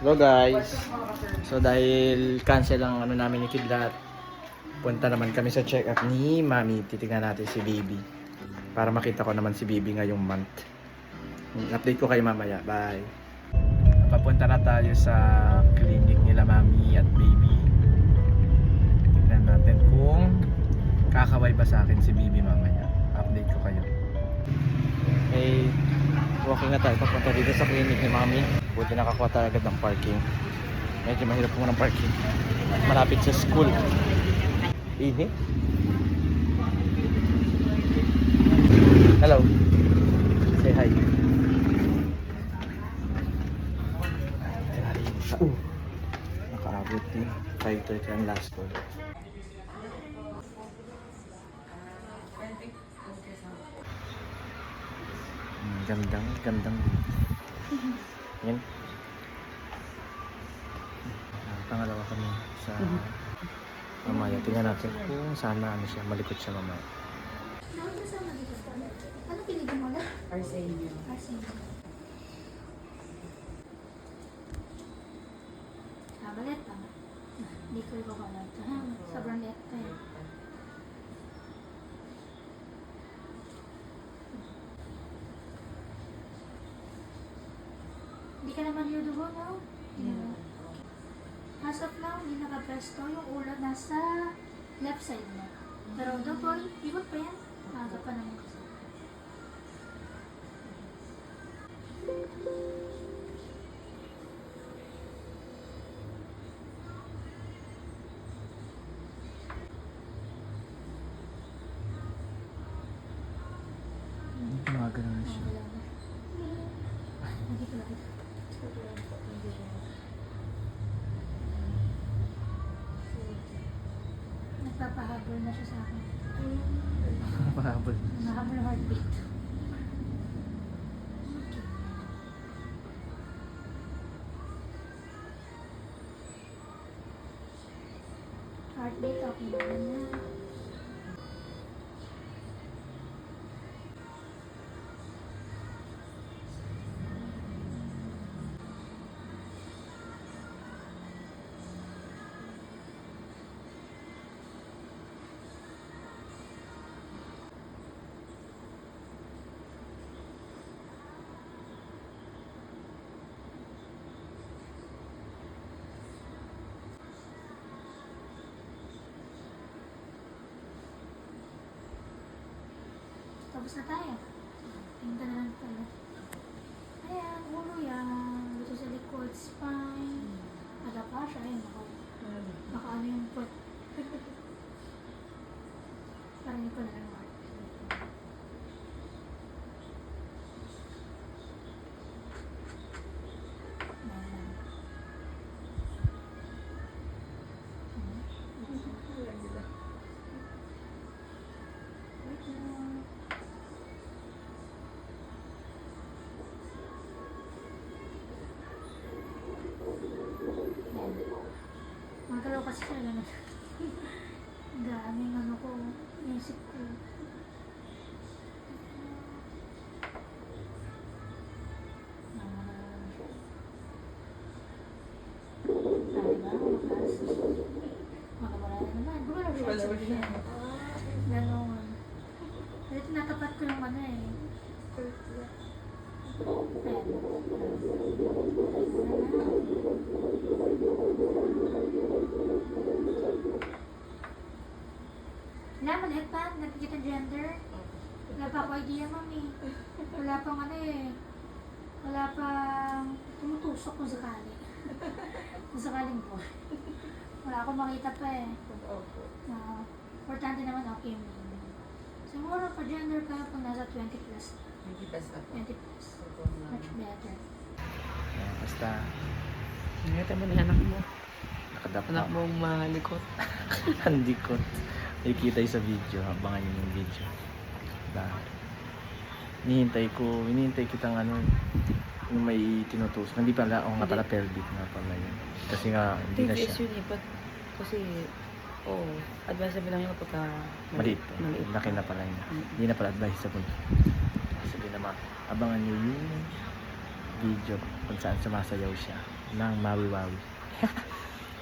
Hello guys. So dahil cancel ang ano namin ni Kidlat, punta naman kami sa check-up ni Mami. Titingnan natin si Baby. Para makita ko naman si Baby ngayong month. Update ko kayo mamaya. Bye. Papunta na tayo sa clinic nila Mami at Baby. Tingnan natin kung kakaway ba sa akin si Baby mamaya. Update ko kayo. Okay. Walking na tayo papunta dito sa clinic ni Mami. Buti nakakuha tayo agad ng parking. Medyo mahirap po ng parking. Malapit sa school. Ini. Hello. Say hi. Nakaabot din. 5:30 ang last call. Gandang. Yan. Pangalawa kami sa mamaya. Tingnan natin kung sana ano siya, malikot siya mamaya. Ano pinili mo na? Arsenio. Balit pa. Hindi ko ikaw balat. Sobrang liit pa eh. Hindi ka naman yung dugo, no? As of now, hindi nakapresto. Yung ulo nasa left side mo. Pero double, ikot pa yan. Aga pa naman kasi. Tumagal na siya. Nagpapahabol na siya sa akin. Pahabol. Nahabol ang heartbeat. Heartbeat, okay naman na. Tapos na tayo. Tingnan na lang pala. Ayan, ulo yan. Dito sa likod, spine. Adapa siya. Ayan, baka ano yung foot. Parang hindi ko na lang mark. Wait lang. Magkalaw kasi siya ganun. Ang daming ano ko, isip ko. Sabi ba, makas. Makawala na naman. Gumalaw siya sa siya. Ganon. Dito natapat ko yung ano eh. Ayan. Wala, maliit pa. Nakikita gender. Wala pa ako idea, mami. Wala pang ano eh. Wala pang tumutusok kung sakali. Kung sakaling po. Wala akong makita pa eh. Importante naman okay mo. Siguro pa gender ka kung nasa 20 plus. 20 plus ako. 20 plus. Much better. Ayan, basta Nakita mo na yung anak mo. nakadapa. Anak mong malikot. Hindi ko. Nakikita yung sa video. Abangan nyo yung video. Diba? Hinihintay kitang ano, yung may tinutusok. Hindi pala, nga pala pelvic nga pala yun. Kasi nga, hindi na siya. yun eh, kasi, advisable lang yun pagka Maliit. Laki na pala yun. Hindi na pala advisable. Sabi naman, abangan nyo yung video kung saan sumasayaw siya. ng Maui-Wawi.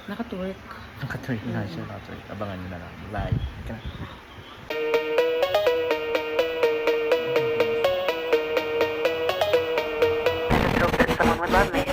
Nakatwerk. Nakatwerk na siya. Nakatwerk. Abangan nyo na lang. Bye. Ika na. Someone would love me.